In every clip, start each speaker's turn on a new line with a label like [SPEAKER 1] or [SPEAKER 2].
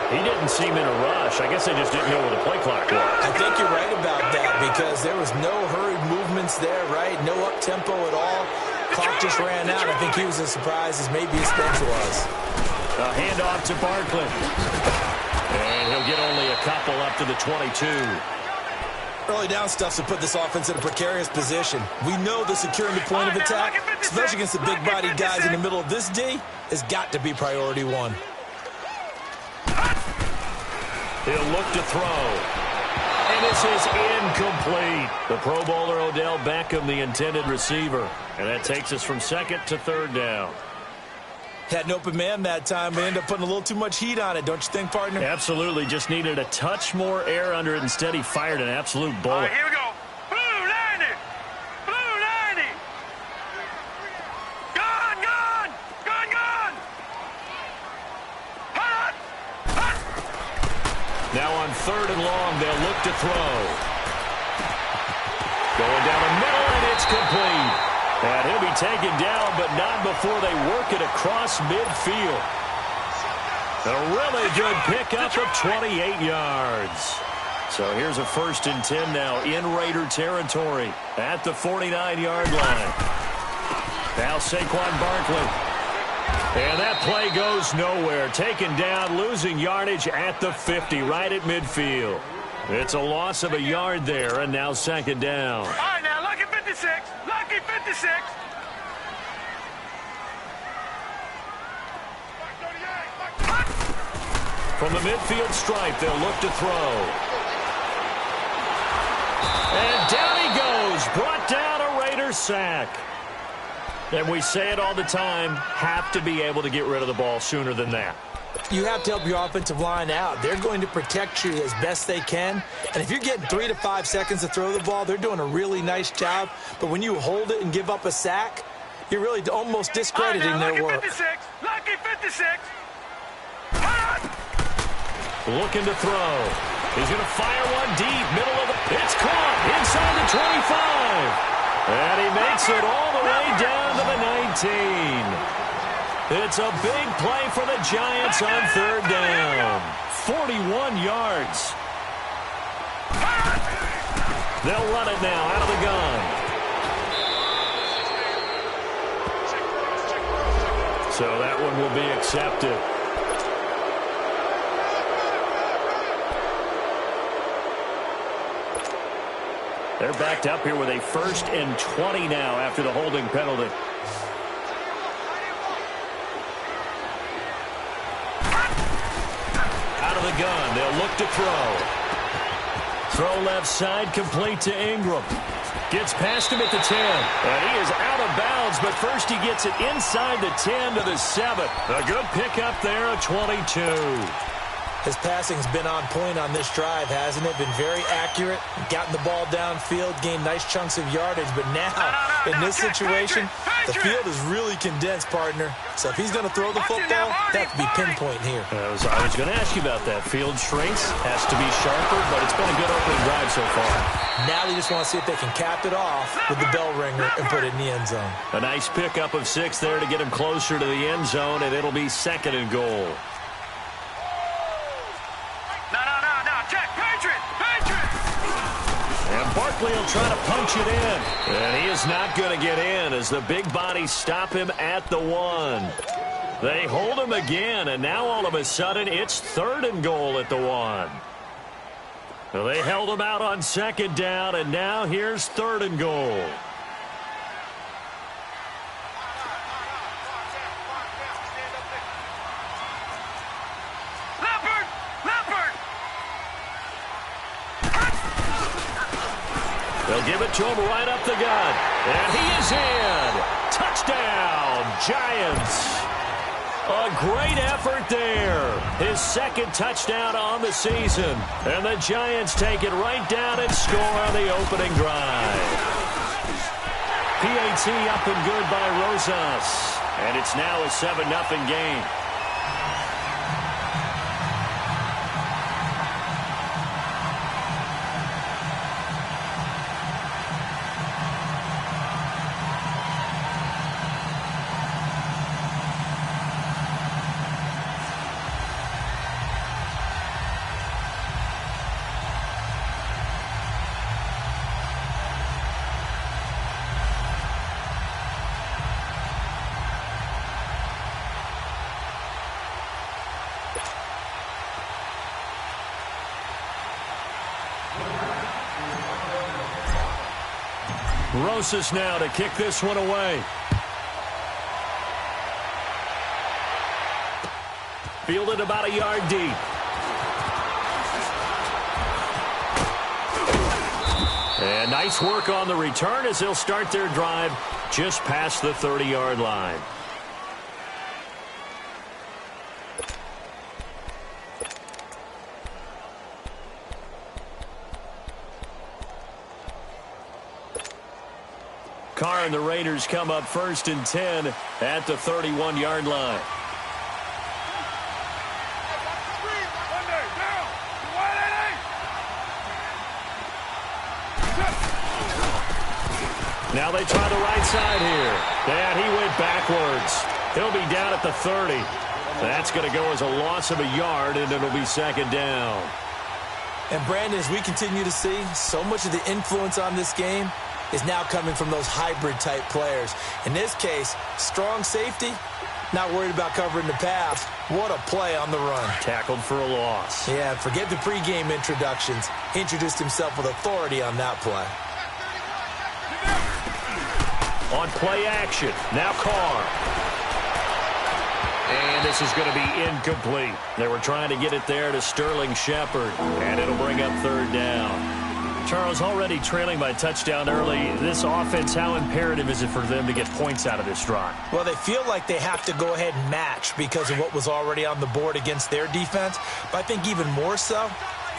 [SPEAKER 1] He didn't seem in a rush. I guess they just didn't know where the play clock was.
[SPEAKER 2] I think you're right about that because there was no hurried movements there, right? No up-tempo at all. Clock just ran out. I think he was as surprised as maybe his bench was.
[SPEAKER 1] A handoff to Barkley. And he'll get only a couple up to the 22.
[SPEAKER 2] Early down stuff to put this offense in a precarious position. We know the securing the point of attack, especially against the big-bodied guys in the middle of this D, has got to be priority one.
[SPEAKER 1] He'll look to throw. And this is incomplete. The Pro Bowler Odell Beckham, the intended receiver. And that takes us from second to third down.
[SPEAKER 2] Had an open man that time. They ended up putting a little too much heat on it, don't you think, partner?
[SPEAKER 1] Absolutely. Just needed a touch more air under it. Instead, he fired an absolute bullet.
[SPEAKER 3] All right, here we go. Blue 90. Blue 90. Gone, gone. Gone, gone. Hot. Hot.
[SPEAKER 1] Now on third and long, they'll look to throw. Going down the middle, and it's complete. And he'll be taken down, but not before they work it across midfield. A really good pickup of 28 yards. So here's a 1st and 10 now in Raider territory at the 49-yard line. Now Saquon Barkley. And that play goes nowhere. Taken down, losing yardage at the 50, right at midfield. It's a loss of a yard there, and now 2nd down.
[SPEAKER 3] All right, now, lucky 56. Lucky 56.
[SPEAKER 1] From the midfield stripe, they'll look to throw. And down he goes. Brought down a Raider sack. And we say it all the time, have to be able to get rid of the ball sooner than that.
[SPEAKER 2] You have to help your offensive line out. They're going to protect you as best they can. And if you're getting 3 to 5 seconds to throw the ball, they're doing a really nice job. But when you hold it and give up a sack, you're really almost discrediting their work.
[SPEAKER 3] Lucky 56.
[SPEAKER 1] Looking to throw. He's going to fire one deep, middle of the... It's caught inside the 25. And he makes it all the way down to the 19. It's a big play for the Giants on third down. 41 yards. They'll run it now out of the gun. So that one will be accepted. They're backed up here with a 1st and 20 now after the holding penalty. Out of the gun, they'll look to throw. Throw left side, complete to Ingram. Gets past him at the 10. And he is out of bounds, but first he gets it inside the 10 to the 7. A good pickup there, a 22.
[SPEAKER 2] His passing's been on point on this drive, hasn't it? Been very accurate, gotten the ball downfield, gained nice chunks of yardage. But now, in this situation, the field is really condensed, partner. So if he's going to throw the football, that could be pinpoint here.
[SPEAKER 1] I was going to ask you about that. Field shrinks, has to be sharper, but it's been a good opening drive so far.
[SPEAKER 2] Now they just want to see if they can cap it off with the bell ringer and put it in the end zone.
[SPEAKER 1] A nice pickup of 6 there to get him closer to the end zone, and it'll be 2nd and goal. And Barkley will try to punch it in. And he is not going to get in as the big bodies stop him at the 1. They hold him again, and now all of a sudden it's 3rd and goal at the 1. So they held him out on 2nd down, and now here's 3rd and goal. They'll give it to him right up the gut. And he is in. Touchdown, Giants. A great effort there. His 2nd touchdown on the season. And the Giants take it right down and score on the opening drive. PAT up and good by Rosas. And it's now a 7-0 game. Rosas now to kick this one away. Fielded about a yard deep. And nice work on the return as they'll start their drive just past the 30-yard line. Carr and the Raiders come up 1st and 10 at the 31-yard line. Now they try the right side here. And he went backwards. He'll be down at the 30. That's going to go as a loss of a yard, and it'll be 2nd down.
[SPEAKER 2] And, Brandon, as we continue to see, so much of the influence on this game is now coming from those hybrid-type players. In this case, strong safety, not worried about covering the pass. What a play on the run.
[SPEAKER 1] Tackled for a loss.
[SPEAKER 2] Yeah, forget the pregame introductions. He introduced himself with authority on that play.
[SPEAKER 1] On play action, now Carr. And this is going to be incomplete. They were trying to get it there to Sterling Shepard, and it'll bring up 3rd down. Charles, already trailing by touchdown early. This offense, how imperative is it for them to get points out of this drive?
[SPEAKER 2] Well, they feel like they have to go ahead and match because of what was already on the board against their defense. But I think even more so,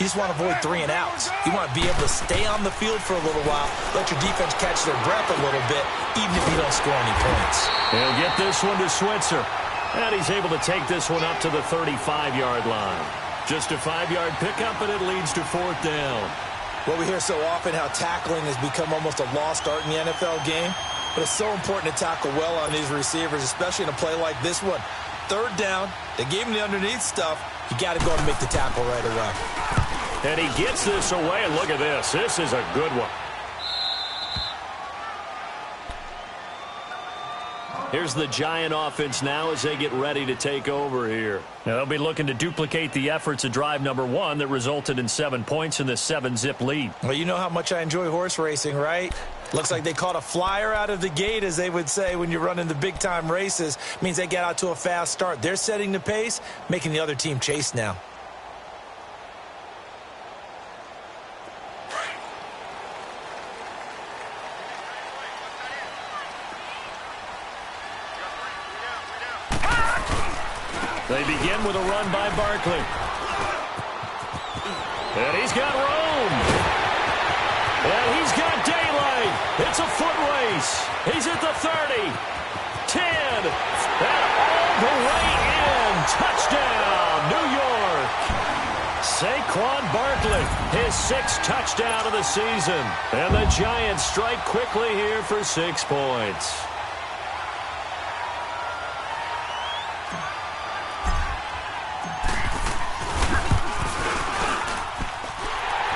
[SPEAKER 2] you just want to avoid 3 and outs. You want to be able to stay on the field for a little while, let your defense catch their breath a little bit, even if you don't score any points.
[SPEAKER 1] He'll get this one to Switzer. And he's able to take this one up to the 35-yard line. Just a 5-yard pickup, and it leads to 4th down.
[SPEAKER 2] Well, we hear so often how tackling has become almost a lost art in the NFL game. But it's so important to tackle well on these receivers, especially in a play like this one. 3rd down, they gave him the underneath stuff. You got to go and make the tackle right away.
[SPEAKER 1] And he gets this away, and look at this. This is a good one. Here's the Giant offense now as they get ready to take over here. Now they'll be looking to duplicate the efforts of drive number 1 that resulted in 7 points in this 7-zip lead.
[SPEAKER 2] Well, you know how much I enjoy horse racing, right? Looks like they caught a flyer out of the gate, as they would say when you're running the big-time races. Means they get out to a fast start. They're setting the pace, making the other team chase now.
[SPEAKER 1] They begin with a run by Barkley. And he's got room. And he's got daylight. It's a foot race. He's at the 30, 10, and all the way in. Touchdown, New York. Saquon Barkley, his 6th touchdown of the season. And the Giants strike quickly here for 6 points.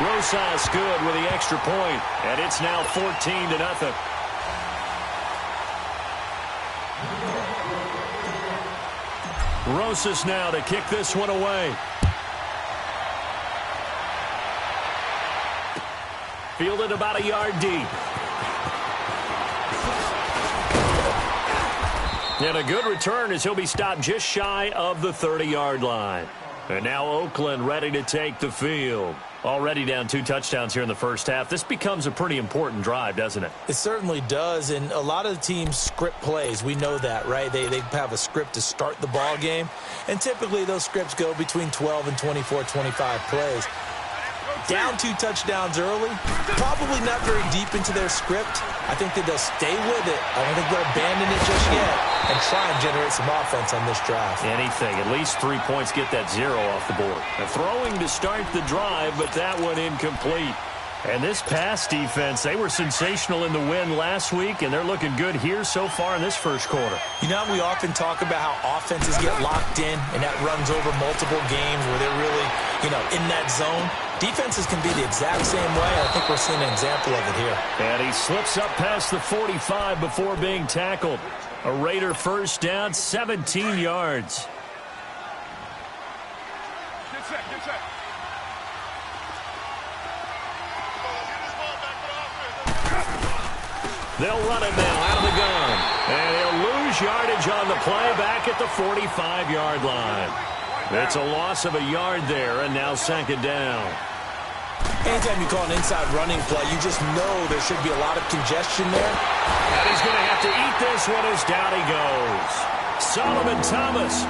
[SPEAKER 1] Rosas good with the extra point, and it's now 14-0. Rosas now to kick this one away. Fielded about a yard deep. And a good return as he'll be stopped just shy of the 30-yard line. And now Oakland ready to take the field. Already down 2 touchdowns here in the first half. This becomes a pretty important drive, doesn't it?
[SPEAKER 2] It certainly does, and a lot of the teams script plays. We know that, right? They have a script to start the ball game, and typically those scripts go between 12 and 24, 25 plays. Down 2 touchdowns early, probably not very deep into their script. I think that they'll stay with it. I don't think they'll abandon it just yet and try and generate some offense on this drive.
[SPEAKER 1] Anything. At least 3 points get that 0 off the board. A throwing to start the drive, but that one incomplete. And this pass defense, they were sensational in the win last week, and they're looking good here so far in this first quarter.
[SPEAKER 2] You know, we often talk about how offenses get locked in, and that runs over multiple games where they're really, in that zone. Defenses can be the exact same way. I think we're seeing an example of it here.
[SPEAKER 1] And he slips up past the 45 before being tackled. A Raider first down, 17 yards.
[SPEAKER 3] Get set, get set.
[SPEAKER 1] They'll run it now out of the gun. And he'll lose yardage on the play back at the 45-yard line. It's a loss of a yard there, and now second down.
[SPEAKER 2] Anytime you call an inside running play, you just know there should be a lot of congestion there.
[SPEAKER 1] And he's going to have to eat this one as down he goes. Solomon Thomas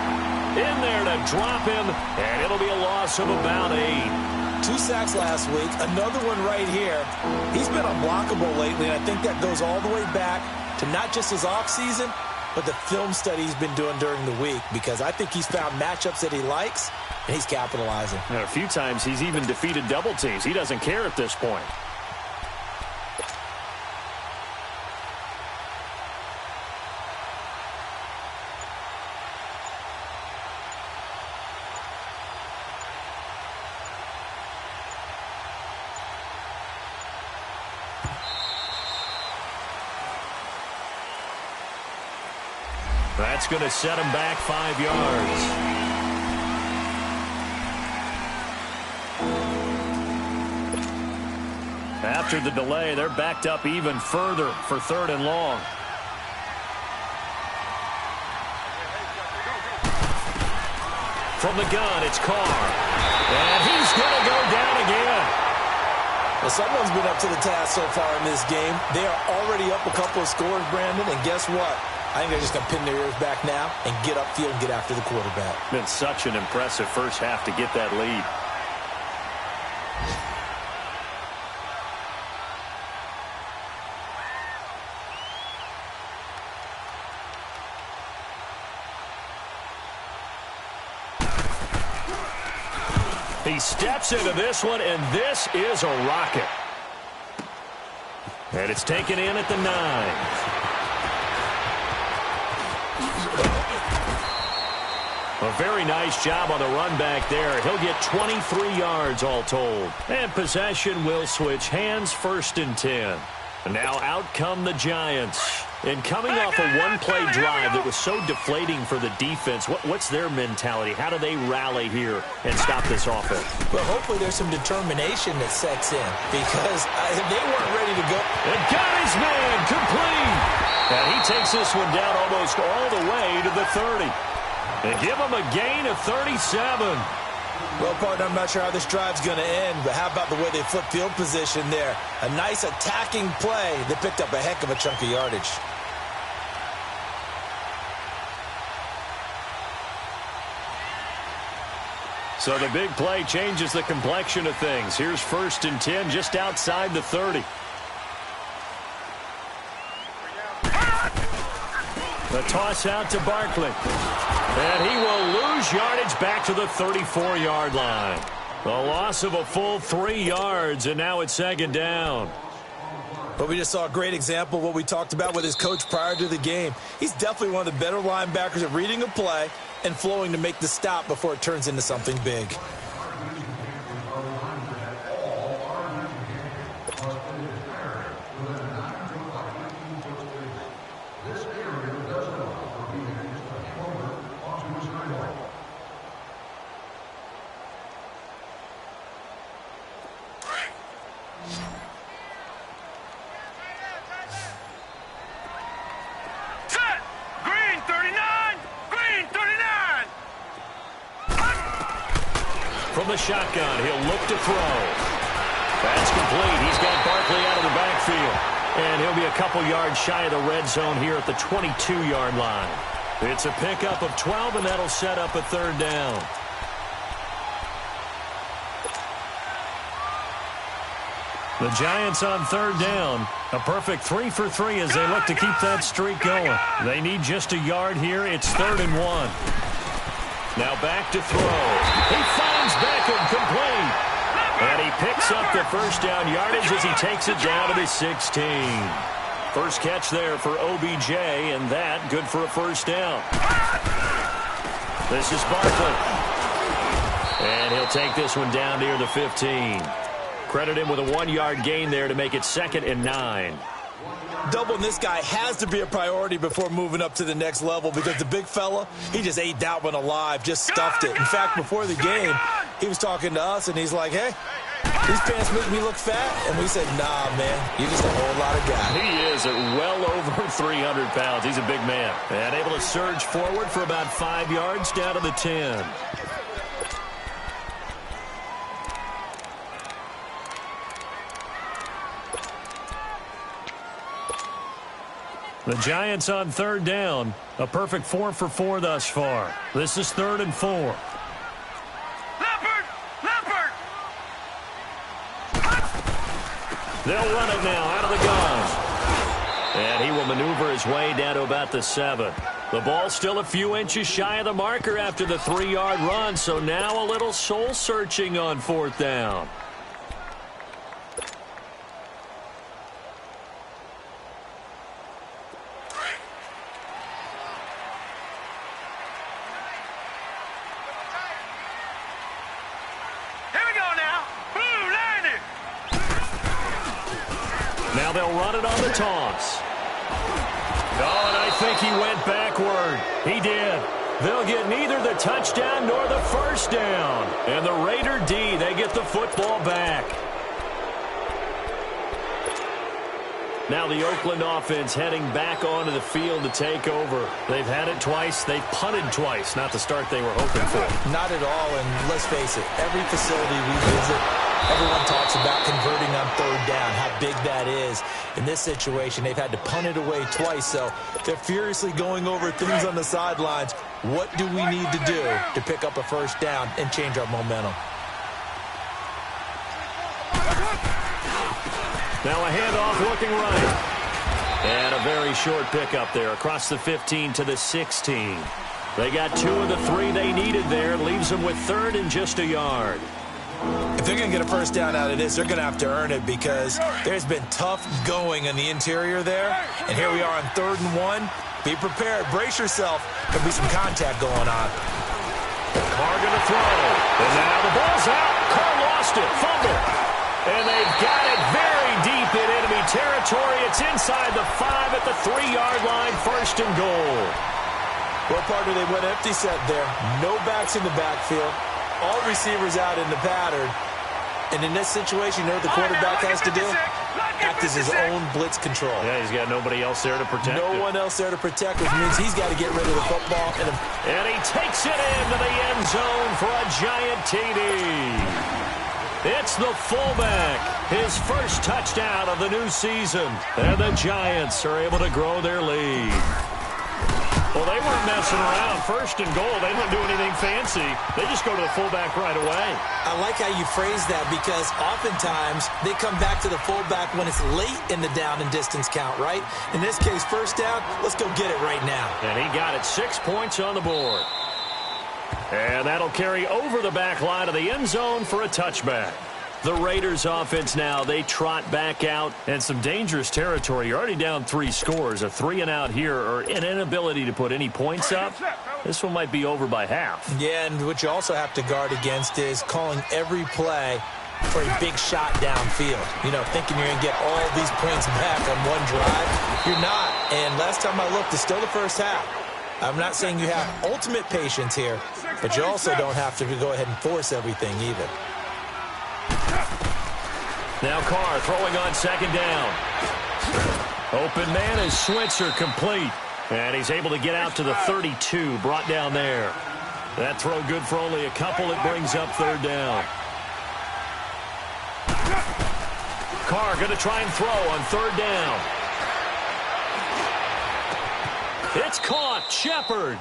[SPEAKER 1] in there to drop him, and it'll be a loss of about 8.
[SPEAKER 2] 2 sacks last week, another one right here. He's been unblockable lately, and I think that goes all the way back to not just his offseason, but the film study he's been doing during the week, because I think he's found matchups that he likes, and he's capitalizing.
[SPEAKER 1] And a few times he's even defeated double teams. He doesn't care at this point. That's going to set him back 5 yards. After the delay, they're backed up even further for 3rd and long. From the gun, it's Carr. And he's going to go down again.
[SPEAKER 2] Well, someone's been up to the task so far in this game. They are already up a couple of scores, Brandon, and guess what? I think they're just going to pin their ears back now and get upfield and get after the quarterback.
[SPEAKER 1] Been such an impressive first half to get that lead. He steps into this one, and this is a rocket. And it's taken in at the 9. A very nice job on the run back there. He'll get 23 yards all told. And possession will switch hands, 1st and 10. And now out come the Giants. And coming off a one-play drive that was so deflating for the defense, what's their mentality? How do they rally here and stop this offense?
[SPEAKER 2] Well, hopefully there's some determination that sets in, because they weren't ready to go.
[SPEAKER 1] And got his man complete. And he takes this one down almost all the way to the 30. And give him a gain of 37.
[SPEAKER 2] Well, partner, I'm not sure how this drive's going to end, but how about the way they flip field position there? A nice attacking play. They picked up a heck of a chunk of yardage.
[SPEAKER 1] So the big play changes the complexion of things. Here's 1st and 10 just outside the 30. The toss out to Barkley. And he will lose yardage back to the 34-yard line. A loss of a full 3 yards, and now it's 2nd down.
[SPEAKER 2] But we just saw a great example of what we talked about with his coach prior to the game. He's definitely one of the better linebackers at reading a play and flowing to make the stop before it turns into something big.
[SPEAKER 1] From the shotgun, he'll look to throw. That's complete. He's got Barkley out of the backfield. And he'll be a couple yards shy of the red zone here at the 22-yard line. It's a pickup of 12, and that'll set up a 3rd down. The Giants on 3rd down. A perfect 3 for 3 as they look to keep that streak going. They need just a yard here. It's 3rd and 1. Now back to throw. He finds Beckham complete. And he picks up the 1st down yardage as he takes it down to the 16. First catch there for OBJ, and that good for a 1st down. This is Barkley. And he'll take this one down near the 15. Credit him with a 1-yard gain there to make it 2nd and 9.
[SPEAKER 2] Doubling this guy has to be a priority before moving up to the next level, because the big fella, he just ate that one alive, just stuffed it. In fact, before the game, he was talking to us, and he's like, hey, These pants make me look fat. And we said, nah, man, you're just a whole lot of guy.
[SPEAKER 1] He is at well over 300 pounds. He's a big man. And able to surge forward for about 5 yards down to the 10. The Giants on third down. A perfect 4 for 4 thus far. This is 3rd and 4.
[SPEAKER 3] Leopard!
[SPEAKER 1] They'll run it now out of the gun. And he will maneuver his way down to about the 7. The ball still a few inches shy of the marker after the 3-yard run, so now a little soul-searching on 4th down. Now they'll run it on the toss. Oh, and I think he went backward. He did. They'll get neither the touchdown nor the first down. And the Raider D, they get the football back. Now the Oakland offense heading back onto the field to take over. They've had it twice. They've punted twice. Not the start they were hoping for.
[SPEAKER 2] Not at all, and let's face it, every facility we visit, everyone talks about converting on 3rd down, how big that is. In this situation, they've had to punt it away twice, so they're furiously going over things on the sidelines. What do we need to do to pick up a first down and change our momentum?
[SPEAKER 1] Now a handoff looking right. And a very short pickup there across the 15 to the 16. They got 2 of the 3 they needed there. Leaves them with 3rd and just a yard.
[SPEAKER 2] If they're going to get a first down out of this, they're going to have to earn it because there's been tough going in the interior there. And here we are on 3rd and 1. Be prepared. Brace yourself. There'll be some contact going on.
[SPEAKER 1] Carr going to throw. And now the ball's out. Carr lost it. Fumble. And they've got it very deep in enemy territory. It's inside the 5 at the 3-yard line. 1st and goal.
[SPEAKER 2] Well, partner, they went empty set there. No backs in the backfield. All receivers out in the pattern. And in this situation, you know what the quarterback has to do? Act as his own blitz control.
[SPEAKER 1] Yeah, he's got nobody else there to protect
[SPEAKER 2] No one else there to protect, which means he's got to get rid of the football.
[SPEAKER 1] And he takes it into the end zone for a giant TD. It's the fullback, his first touchdown of the new season. And the Giants are able to grow their lead. Well, they weren't messing around. 1st and goal, they don't do anything fancy. They just go to the fullback right away.
[SPEAKER 2] I like how you phrase that because oftentimes they come back to the fullback when it's late in the down and distance count, right? In this case, 1st down, let's go get it right now.
[SPEAKER 1] And he got it 6 points on the board. And that'll carry over the back line of the end zone for a touchback. The Raiders offense now, they trot back out and some dangerous territory. You're already down 3 scores. A 3-and-out here or an inability to put any points up. This one might be over by half.
[SPEAKER 2] Yeah, and what you also have to guard against is calling every play for a big shot downfield. You know, thinking you're going to get all these points back on one drive. You're not. And last time I looked, it's still the first half. I'm not saying you have ultimate patience here, but you also don't have to go ahead and force everything either.
[SPEAKER 1] Now Carr throwing on 2nd down. Open man is Switzer complete. And he's able to get out to the 32, brought down there. That throw good for only a couple. It brings up 3rd down. Carr going to try and throw on 3rd down. It's caught. Shepard.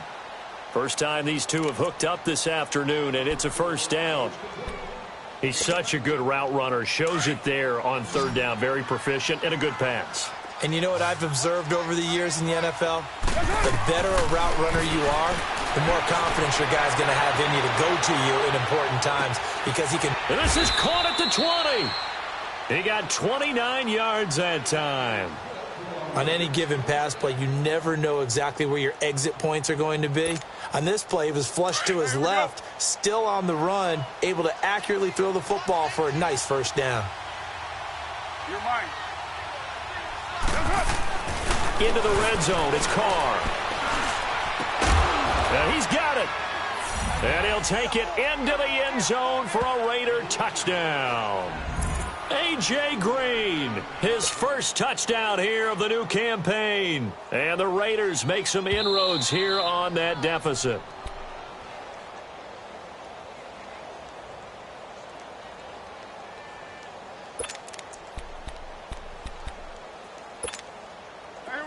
[SPEAKER 1] First time these two have hooked up this afternoon, and it's a 1st down. He's such a good route runner. Shows it there on 3rd down. Very proficient and a good pass.
[SPEAKER 2] And you know what I've observed over the years in the NFL? The better a route runner you are, the more confidence your guy's going to have in you to go to you in important times because he can.
[SPEAKER 1] And this is caught at the 20. He got 29 yards that time.
[SPEAKER 2] On any given pass play, you never know exactly where your exit points are going to be. On this play, he was flushed to his left, still on the run, able to accurately throw the football for a nice 1st down.
[SPEAKER 3] You're mine.
[SPEAKER 1] Into the red zone, it's Carr. And he's got it. And he'll take it into the end zone for a Raider touchdown. A.J. Green, his first touchdown here of the new campaign. And the Raiders make some inroads here on that deficit.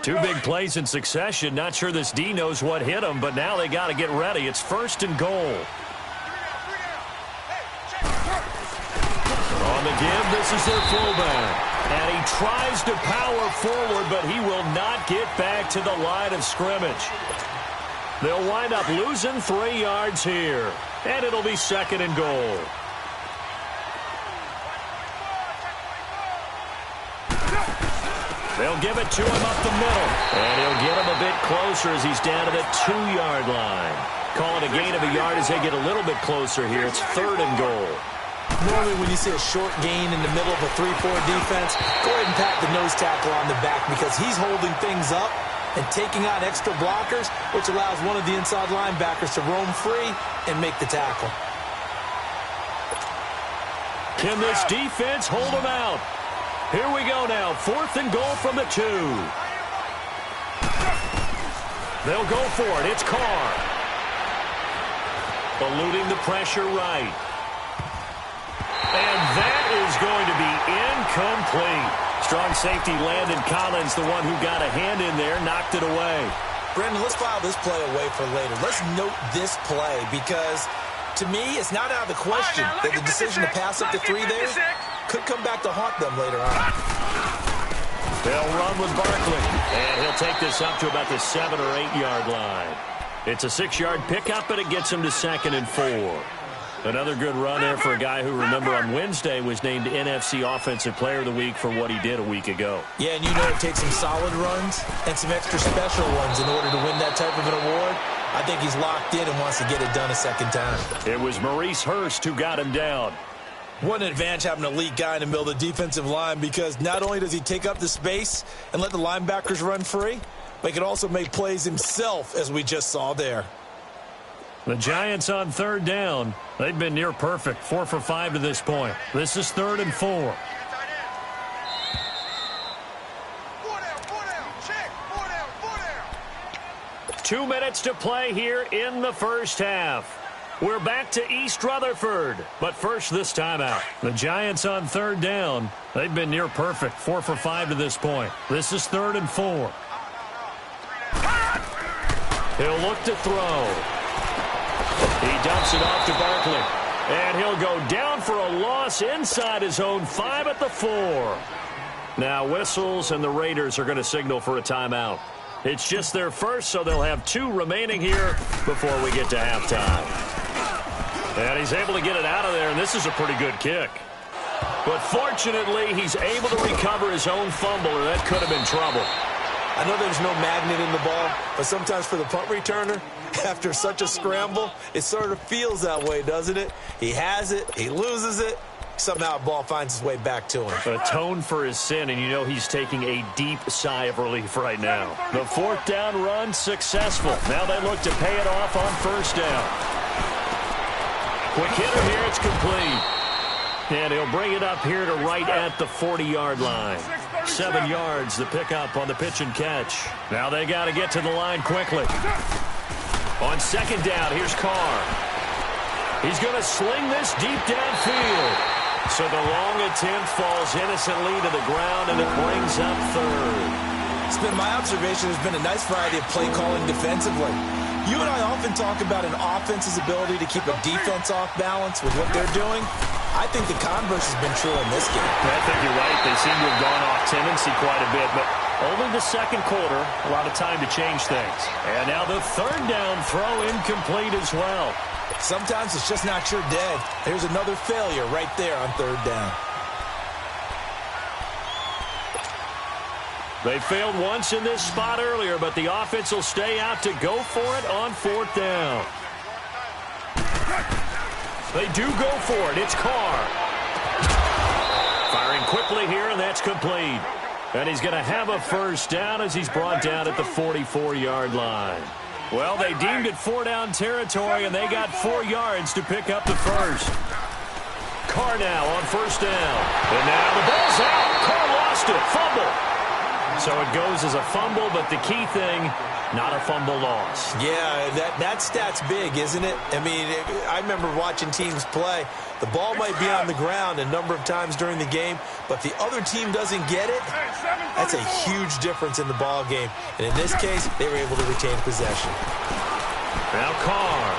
[SPEAKER 1] Two big plays in succession. Not sure this D knows what hit him, but now they got to get ready. It's 1st and goal. On the give, this is their fullback. And he tries to power forward, but he will not get back to the line of scrimmage. They'll wind up losing 3 yards here. And it'll be 2nd and goal. They'll give it to him up the middle. And he'll get him a bit closer as he's down to the 2-yard line. Call it a gain of a yard as they get a little bit closer here. It's 3rd and goal.
[SPEAKER 2] Normally when you see a short gain in the middle of a 3-4 defense, go ahead and pat the nose tackle on the back because he's holding things up and taking out extra blockers, which allows one of the inside linebackers to roam free and make the tackle.
[SPEAKER 1] Can this defense hold him out? Here we go now. 4th and goal from the 2. They'll go for it. It's Carr. Eluding the pressure right. And that is going to be incomplete. Strong safety Landon Collins, the one who got a hand in there, knocked it away.
[SPEAKER 2] Brendan, let's file this play away for later. Let's note this play because, to me, it's not out of the question that the decision to pass up the 3 there could come back to haunt them later on.
[SPEAKER 1] They'll run with Barkley, and he'll take this up to about the 7 or 8 yard line. It's a 6-yard pickup, and it gets him to 2nd and 4. Another good run there for a guy who, remember, on Wednesday was named NFC Offensive Player of the Week for what he did a week ago.
[SPEAKER 2] Yeah, and you know it takes some solid runs and some extra special ones in order to win that type of an award. I think he's locked in and wants to get it done a second time.
[SPEAKER 1] It was Maurice Hurst who got him down.
[SPEAKER 2] What an advantage having an elite guy in the middle of the defensive line because not only does he take up the space and let the linebackers run free, but he can also make plays himself, as we just saw there.
[SPEAKER 1] The Giants on 3rd down. They've been near perfect, 4 for 5 to this point. This is 3rd and 4. Check. 2 minutes to play here in the first half. We're back to East Rutherford, but first this timeout. The Giants on 3rd down. They've been near perfect, 4 for 5 to this point. This is 3rd and 4. He'll look to throw. He dumps it off to Barkley. And he'll go down for a loss inside his own 5 at the 4. Now whistles, and the Raiders are going to signal for a timeout. It's just their first, so they'll have 2 remaining here before we get to halftime. And he's able to get it out of there, and this is a pretty good kick. But fortunately, he's able to recover his own fumble, or that could have been trouble.
[SPEAKER 2] I know there's no magnet in the ball, but sometimes for the punt returner, after such a scramble, it sort of feels that way, doesn't it? He has it, he loses it, somehow the ball finds its way back to him.
[SPEAKER 1] Atone for his sin, and you know he's taking a deep sigh of relief right now. The 4th down run successful. Now they look to pay it off on 1st down. Quick hitter here, it's complete. And he'll bring it up here to right at the 40-yard line. 7 yards, the pickup on the pitch and catch. Now they got to get to the line quickly. On 2nd down, here's Carr. He's going to sling this deep downfield. So the long attempt falls innocently to the ground, and it brings up 3rd.
[SPEAKER 2] It's been my observation there's been a nice variety of play calling defensively. You and I often talk about an offense's ability to keep a defense off balance with what they're doing. I think the converse has been true in this game.
[SPEAKER 1] I think you're right. They seem to have gone off tendency quite a bit, but only the 2nd quarter, a lot of time to change things. And now the 3rd down throw incomplete as well.
[SPEAKER 2] Sometimes it's just not your day. There's another failure right there on 3rd down.
[SPEAKER 1] They failed once in this spot earlier, but the offense will stay out to go for it on 4th down. They do go for it. It's Carr. Firing quickly here, and that's complete. And he's going to have a 1st down as he's brought down at the 44-yard line. Well, they deemed it 4-down territory, and they got 4 yards to pick up the first. Carr now on first down. And now the ball's out. Carr lost it. Fumble. So it goes as a fumble, but the key thing, not a fumble loss.
[SPEAKER 2] Yeah, that stat's big, isn't it? I mean, I remember watching teams play. The ball might be on the ground a number of times during the game, but if the other team doesn't get it, that's a huge difference in the ball game. And in this case, they were able to retain possession.
[SPEAKER 1] Now Carr.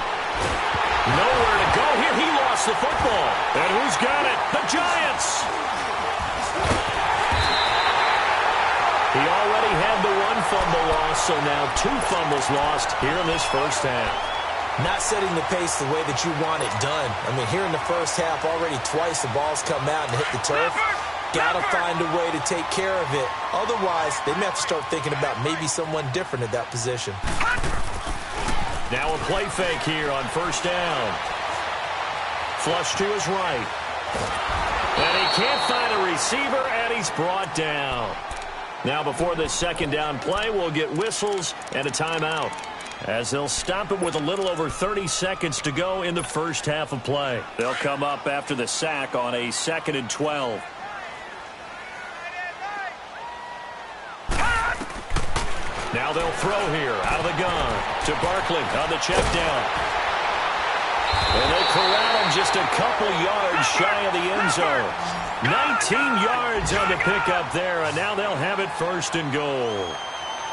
[SPEAKER 1] Nowhere to go here. He lost the football. And who's got it? The Giants. He already had the 1 fumble loss, so now 2 fumbles lost here in this first half.
[SPEAKER 2] Not setting the pace the way that you want it done. I mean, here in the first half, already twice the ball's come out and hit the turf. Got to find a way to take care of it. Otherwise, they may have to start thinking about maybe someone different at that position.
[SPEAKER 1] Now a play fake here on first down. Flush to his right. And he can't find a receiver, and he's brought down. Now before this second down play, we'll get whistles and a timeout, as they'll stop it with a little over 30 seconds to go in the first half of play. They'll come up after the sack on a 2nd and 12. Now they'll throw here out of the gun to Barkley on the check down. And they corral him just a couple yards shy of the end zone. 19 yards on the pickup there, and now they'll have it 1st and goal.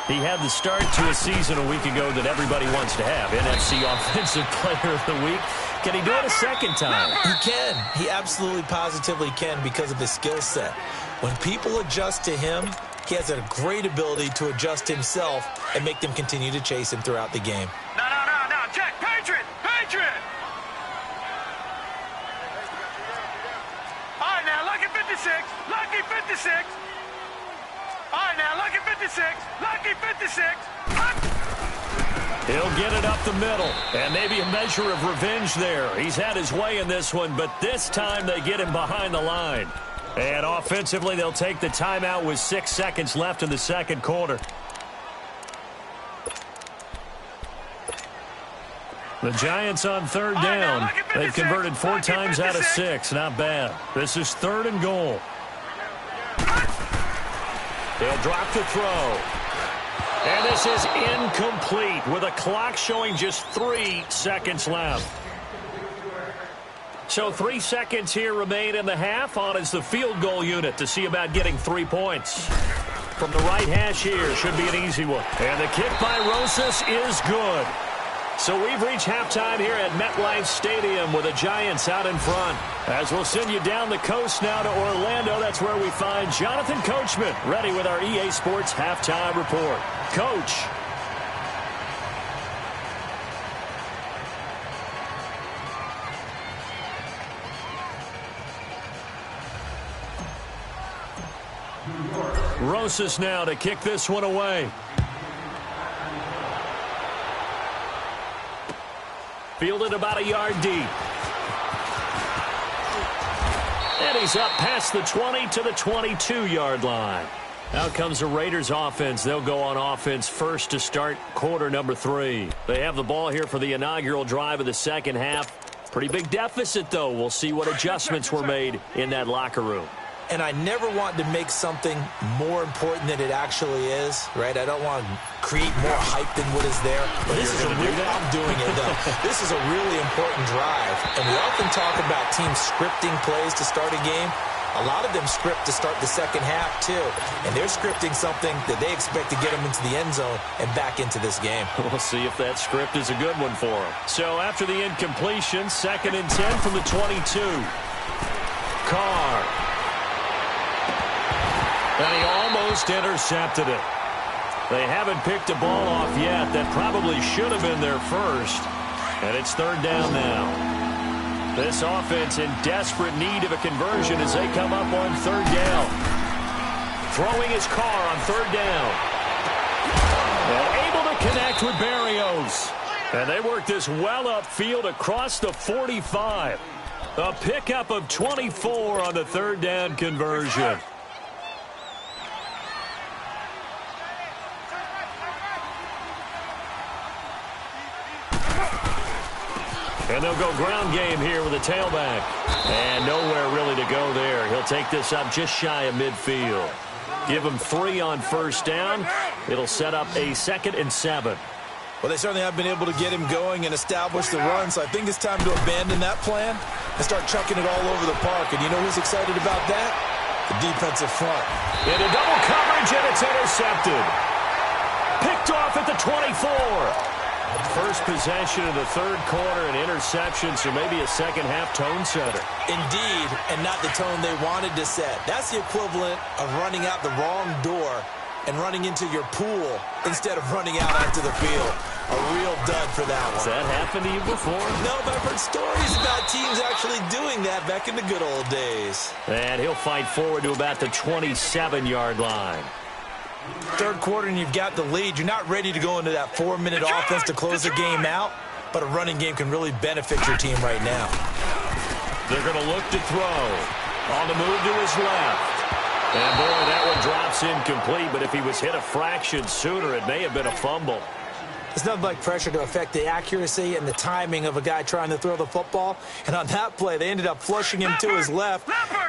[SPEAKER 1] He had the start to a season a week ago that everybody wants to have, NFC Offensive Player of the Week. Can he do it a second time?
[SPEAKER 2] He can. He absolutely positively can because of his skill set. When people adjust to him, he has a great ability to adjust himself and make them continue to chase him throughout the game.
[SPEAKER 3] No, Jack, Patriot! All right, now, lucky 56. All right, now, lucky 56.
[SPEAKER 1] He'll get it up the middle, and maybe a measure of revenge there. He's had his way in this one, but this time they get him behind the line. And offensively, they'll take the timeout with 6 seconds left in the second quarter. The Giants on third down. They've converted 4 times out of 6. Not bad. This is 3rd and goal. They'll drop the throw. And this is incomplete with a clock showing just 3 seconds left. So 3 seconds here remain in the half. On is the field goal unit to see about getting 3 points. From the right hash here, should be an easy one. And the kick by Rosas is good. So we've reached halftime here at MetLife Stadium with the Giants out in front. As we'll send you down the coast now to Orlando, that's where we find Jonathan Coachman ready with our EA Sports Halftime Report. Coach. Rosas now to kick this one away. Fielded about a yard deep. And he's up past the 20 to the 22-yard line. Out comes the Raiders offense. They'll go on offense first to start quarter number 3. They have the ball here for the inaugural drive of the second half. Pretty big deficit, though. We'll see what adjustments were made in that locker room.
[SPEAKER 2] And I never want to make something more important than it actually is, right? I don't want to create more hype than what is there. But this is I'm doing it, though. This is a really important drive. And we often talk about teams scripting plays to start a game. A lot of them script to start the second half, too. And they're scripting something that they expect to get them into the end zone and back into this game.
[SPEAKER 1] We'll see if that script is a good one for them. So after the incompletion, 2nd and 10 from the 22. Carr. And he almost intercepted it. They haven't picked a ball off yet. That probably should have been their first. And it's 3rd down now. This offense in desperate need of a conversion as they come up on 3rd down. Throwing his Carr on 3rd down. And able to connect with Berrios. And they work this well upfield across the 45. A pickup of 24 on the 3rd down conversion. And they'll go ground game here with a tailback. And nowhere really to go there. He'll take this up just shy of midfield. Give him 3 on first down. It'll set up a 2nd and 7.
[SPEAKER 2] Well, they certainly have been able to get him going and establish the run, so I think it's time to abandon that plan and start chucking it all over the park. And you know who's excited about that? The defensive front.
[SPEAKER 1] Into double coverage, and it's intercepted. Picked off at the 24. First possession of the third quarter, an interception, so maybe a second-half tone setter.
[SPEAKER 2] Indeed, and not the tone they wanted to set. That's the equivalent of running out the wrong door and running into your pool instead of running out onto the field. A real dud for that one.
[SPEAKER 1] Has that happened to you before?
[SPEAKER 2] No, but I've heard stories about teams actually doing that back in the good old days.
[SPEAKER 1] And he'll fight forward to about the 27-yard line.
[SPEAKER 2] Third quarter and you've got the lead. You're not ready to go into that 4-minute offense to close the game out, but a running game can really benefit your team right now.
[SPEAKER 1] They're going to look to throw. On the move to his left. And boy, that one drops incomplete, but if he was hit a fraction sooner, it may have been a fumble.
[SPEAKER 2] It's nothing like pressure to affect the accuracy and the timing of a guy trying to throw the football. And on that play, they ended up flushing him to his left,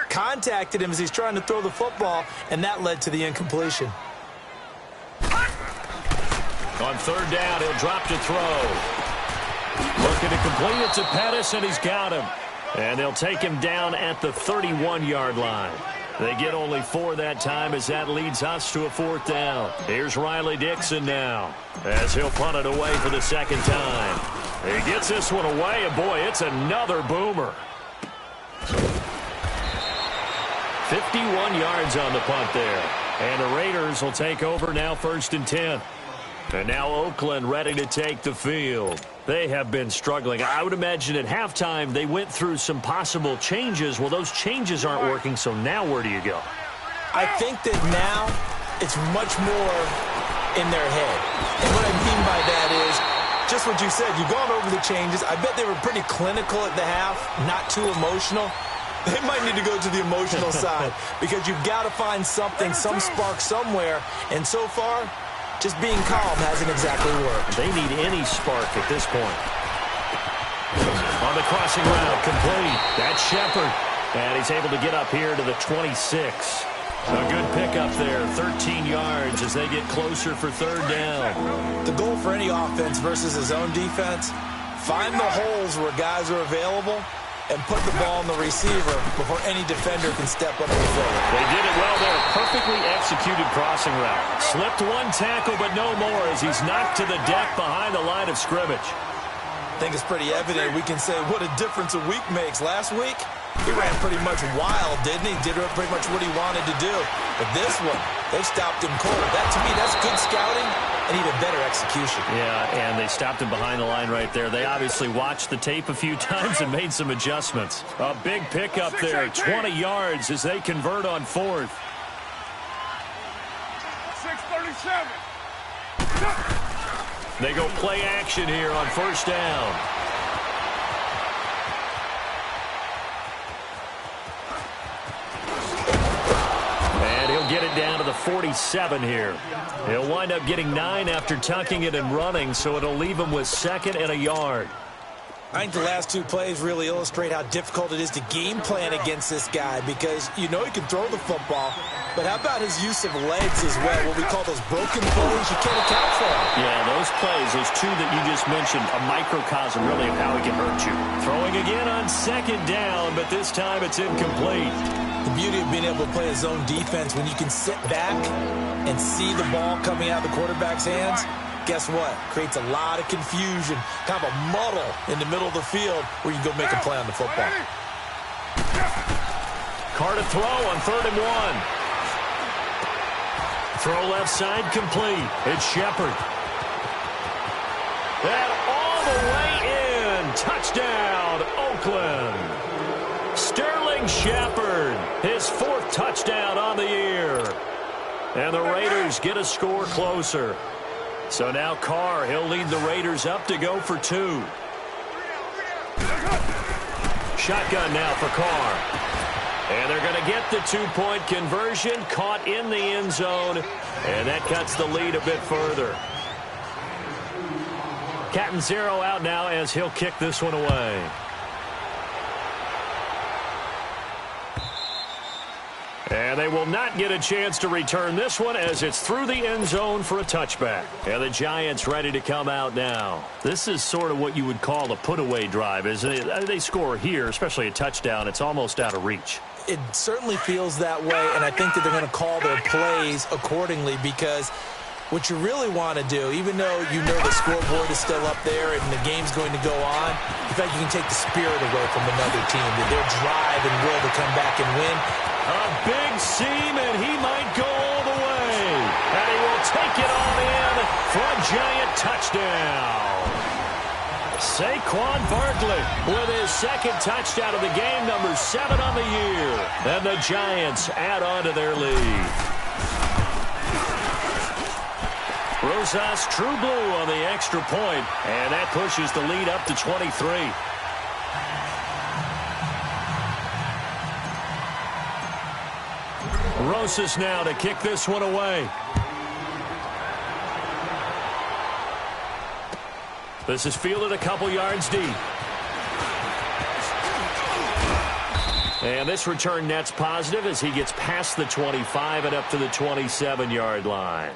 [SPEAKER 2] contacted him as he's trying to throw the football, and that led to the incompletion.
[SPEAKER 1] On third down, he'll drop to throw. Looking to complete it to Pettis, and he's got him. And they'll take him down at the 31-yard line. They get only 4 that time as that leads us to a 4th down. Here's Riley Dixon now as he'll punt it away for the second time. He gets this one away, and boy, it's another boomer. 51 yards on the punt there. And the Raiders will take over now 1st and 10. And now Oakland ready to take the field. They have been struggling. I would imagine at halftime they went through some possible changes. Well, those changes aren't working, so now where do you go?
[SPEAKER 2] I think that now it's much more in their head. And what I mean by that is just what you said. You've gone over the changes. I bet they were pretty clinical at the half, not too emotional. They might need to go to the emotional side because you've got to find something, some spark somewhere. And so far, just being calm hasn't exactly worked.
[SPEAKER 1] They need any spark at this point. On the crossing route, complete. That's Shepard. And he's able to get up here to the 26. A good pickup there, 13 yards as they get closer for 3rd down.
[SPEAKER 2] The goal for any offense versus his own defense, find the holes where guys are available and put the ball on the receiver before any defender can step up and fill it.
[SPEAKER 1] They did it well there. Perfectly executed crossing route. Slipped one tackle, but no more as he's knocked to the deck behind the line of scrimmage.
[SPEAKER 2] I think it's pretty evident. We can say what a difference a week makes. Last week, he ran pretty much wild, didn't he? Did pretty much what he wanted to do. But this one, they stopped him cold. That, to me, that's good scouting and even better execution.
[SPEAKER 1] Yeah, and they stopped him behind the line right there. They obviously watched the tape a few times and made some adjustments. A big pickup there, 20 yards as they convert on 4th.
[SPEAKER 3] 6:37.
[SPEAKER 1] They go play action here on 1st down. And he'll get it down to the 47 here. He'll wind up getting 9 after tucking it and running, so it'll leave him with 2nd and a yard.
[SPEAKER 2] I think the last 2 plays really illustrate how difficult it is to game plan against this guy because you know he can throw the football, but how about his use of legs as well, what we call those broken plays you can't account for?
[SPEAKER 1] Yeah, those plays, those 2 that you just mentioned, a microcosm really of how he can hurt you. Throwing again on 2nd down, but this time it's incomplete.
[SPEAKER 2] The beauty of being able to play a zone defense when you can sit back and see the ball coming out of the quarterback's hands, guess what? Creates a lot of confusion, kind of a muddle in the middle of the field where you can go make a play on the football.
[SPEAKER 1] Carr to throw on 3rd and 1. Throw left side complete. It's Shepard. And all the way in. Touchdown, Oakland. Sterling Shepard, his 4th touchdown on the year. And the Raiders get a score closer. So now Carr, he'll lead the Raiders up to go for 2. Shotgun now for Carr. And they're going to get the 2-point conversion, caught in the end zone, and that cuts the lead a bit further. Cat and zero out now as he'll kick this one away. And they will not get a chance to return this one as it's through the end zone for a touchback. And the Giants ready to come out now. This is sort of what you would call a put-away drive, isn't it? They score here, especially a touchdown. It's almost out of reach.
[SPEAKER 2] It certainly feels that way, and I think that they're going to call their plays accordingly because what you really want to do, even though you know the scoreboard is still up there and the game's going to go on, in fact, you can take the spirit away from another team, their drive and will to come back and win.
[SPEAKER 1] A big seam, and he might go all the way. And he will take it all in for a Giant touchdown. Saquon Barkley with his second touchdown of the game, number 7 on the year. And the Giants add on to their lead. Rosas True Blue on the extra point, and that pushes the lead up to 23. Rosas now to kick this one away. This is fielded a couple yards deep. And this return net's positive as he gets past the 25 and up to the 27-yard line.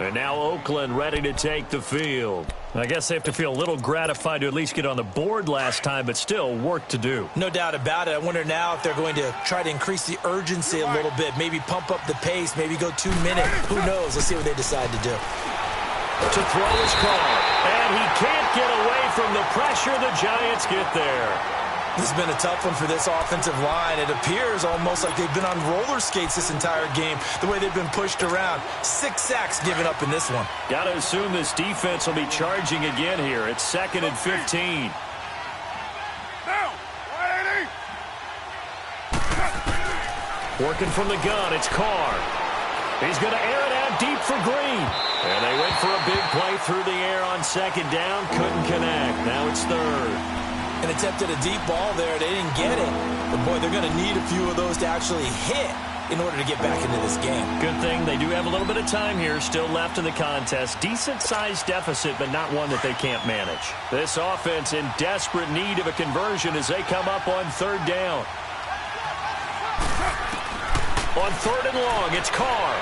[SPEAKER 1] And now Oakland ready to take the field. I guess they have to feel a little gratified to at least get on the board last time, but still work to do.
[SPEAKER 2] No doubt about it. I wonder now if they're going to try to increase the urgency a little bit, maybe pump up the pace, maybe go 2 minutes. Who knows? Let's see what they decide to do.
[SPEAKER 1] To throw his call, and he can't get away from the pressure. The Giants get there.
[SPEAKER 2] This has been a tough one for this offensive line. It appears almost like they've been on roller skates this entire game, the way they've been pushed around. 6 sacks given up in this one.
[SPEAKER 1] Got to assume this defense will be charging again here. It's 2nd and 15. Working from the gun, it's Carr. He's going to air it out deep for Green. And they went for a big play through the air on 2nd down. Couldn't connect. Now it's 3rd.
[SPEAKER 2] And attempted a deep ball there. They didn't get it. But, boy, they're going to need a few of those to actually hit in order to get back into this game.
[SPEAKER 1] Good thing they do have a little bit of time here still left in the contest. Decent-sized deficit, but not one that they can't manage. This offense in desperate need of a conversion as they come up on 3rd down. On 3rd and long, it's Carr.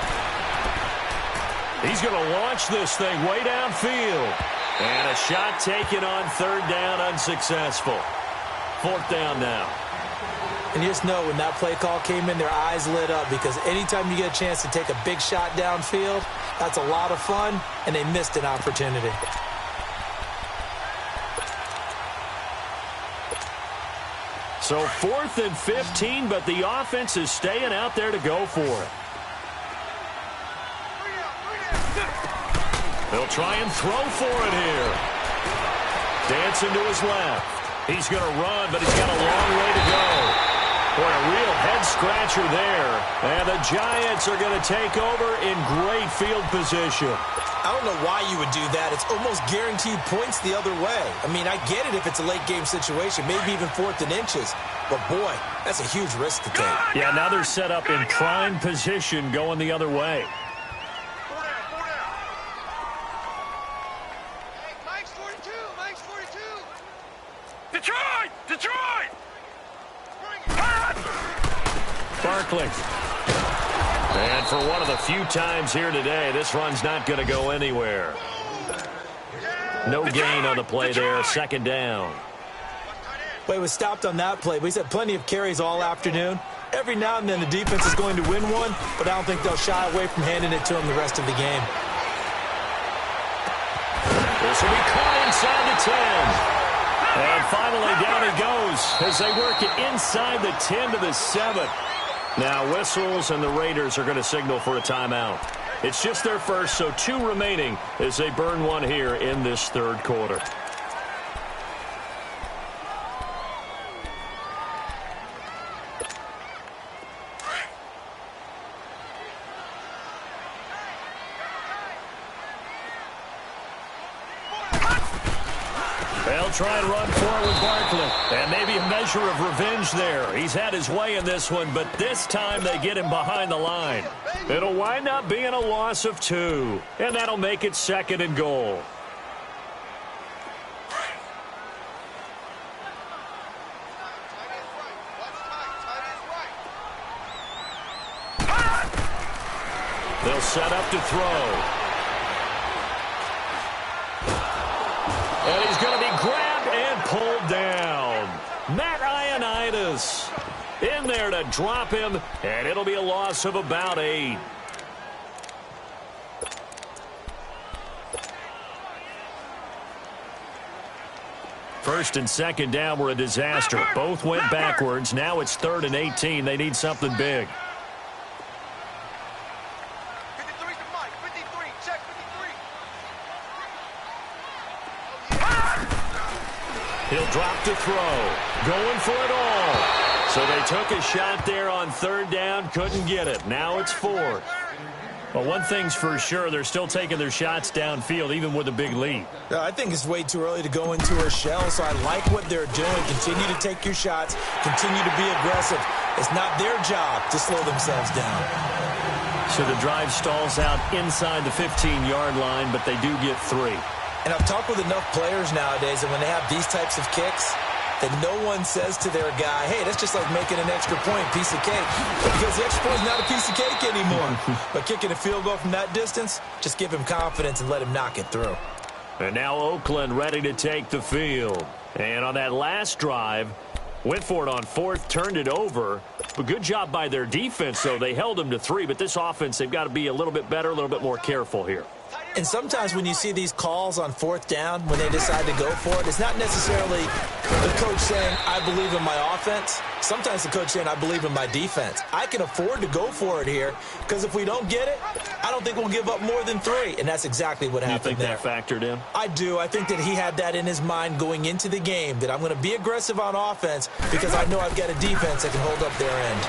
[SPEAKER 1] He's going to launch this thing way downfield. And a shot taken on 3rd down, unsuccessful. 4th down now.
[SPEAKER 2] And you just know when that play call came in, their eyes lit up because anytime you get a chance to take a big shot downfield, that's a lot of fun, and they missed an opportunity.
[SPEAKER 1] So 4th and 15, but the offense is staying out there to go for it. They'll try and throw for it here. Dancing to his left. He's going to run, but he's got a long way to go. Boy, a real head-scratcher there. And the Giants are going to take over in great field position.
[SPEAKER 2] I don't know why you would do that. It's almost guaranteed points the other way. I mean, I get it if it's a late-game situation, maybe even 4th and inches. But, boy, that's a huge risk to take.
[SPEAKER 1] Yeah, now they're set up in prime position going the other way.
[SPEAKER 3] Detroit!
[SPEAKER 1] Barkley. And for one of the few times here today, this run's not going to go anywhere. No gain on the play there, 2nd down.
[SPEAKER 2] Well, he was stopped on that play, but he's had plenty of carries all afternoon. Every now and then the defense is going to win one, but I don't think they'll shy away from handing it to him the rest of the game.
[SPEAKER 1] This will be caught inside the 10. And finally, down he goes as they work it inside the 10 to the 7. Now, whistles, and the Raiders are going to signal for a timeout. It's just their first, so 2 remaining as they burn one here in this 3rd quarter. They'll try and run forward with Barkley. And maybe a measure of revenge there. He's had his way in this one, but this time they get him behind the line. It'll wind up being a loss of 2. And that'll make it 2nd and goal. They'll set up to throw. And he's going to be grabbed and pulled down. Matt Ioannidis in there to drop him, and it'll be a loss of about 8. First and second down were a disaster. Both went backwards. Now it's 3rd and 18. They need something big.
[SPEAKER 3] 53 to Mike. 53. Check 53.
[SPEAKER 1] He'll drop to throw. Going for it all. So they took a shot there on 3rd down. Couldn't get it. Now it's 4th. Well, one thing's for sure, they're still taking their shots downfield, even with a big lead.
[SPEAKER 2] I think it's way too early to go into a shell, so I like what they're doing. Continue to take your shots. Continue to be aggressive. It's not their job to slow themselves down.
[SPEAKER 1] So the drive stalls out inside the 15-yard line, but they do get 3.
[SPEAKER 2] And I've talked with enough players nowadays that when they have these types of kicks, that no one says to their guy, hey, that's just like making an extra point, piece of cake. Because the extra point is not a piece of cake anymore. But kicking a field goal from that distance, just give him confidence and let him knock it through.
[SPEAKER 1] And now Oakland ready to take the field. And on that last drive, went for it on 4th, turned it over. But good job by their defense, though. They held them to 3, but this offense, they've got to be a little bit better, a little bit more careful here.
[SPEAKER 2] And sometimes when you see these calls on 4th down, when they decide to go for it, it's not necessarily the coach saying, I believe in my offense. Sometimes the coach saying, I believe in my defense. I can afford to go for it here because if we don't get it, I don't think we'll give up more than 3. And that's exactly what happened there.
[SPEAKER 1] You think that factored in?
[SPEAKER 2] I do. I think that he had that in his mind going into the game, that I'm going to be aggressive on offense because I know I've got a defense that can hold up their end.